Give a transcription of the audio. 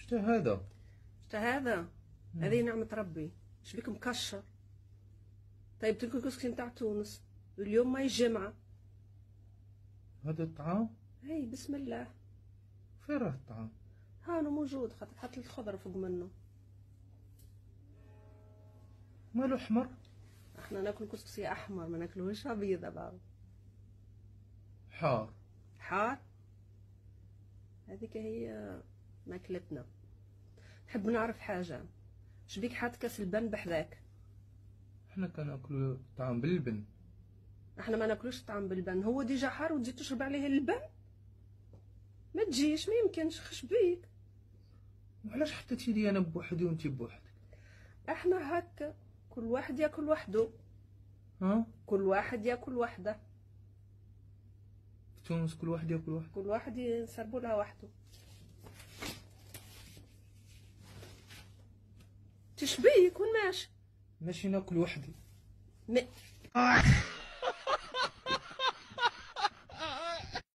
شتا هذا؟ شتا هذا؟ هذه نعمة ربي. شبيك مكشر؟ طيب تلك الكسكسي نتاع تونس اليوم ما الجمعة. هذا الطعام؟ هي بسم الله. فين راه الطعام؟ هانو موجود، خاطر حط الخضرة فوق منه. مالو احمر؟ احنا ناكل كسكسي احمر، ما ناكلوش ابيض بابا. حار. حار؟ هذيك هي ماكلتنا. نحب نعرف حاجة، شبيك حاط كاس البن بحذاك؟ احنا كناكلو طعام باللبن. احنا ما ناكلوش طعام بالبن، هو ديجا حار وتجي تشرب عليه اللبن؟ ما تجيش، ما يمكنش، خشبيك. وعلاش حطيتي لي انا بوحدي وانتي بوحدك؟ احنا هكا، كل واحد ياكل وحده. ها؟ كل واحد ياكل وحده. في تونس كل واحد ياكل وحده. كل واحد يسربوا لها وحده. تشبيك وين ماشي؟ ماشي ناكل وحدي. م...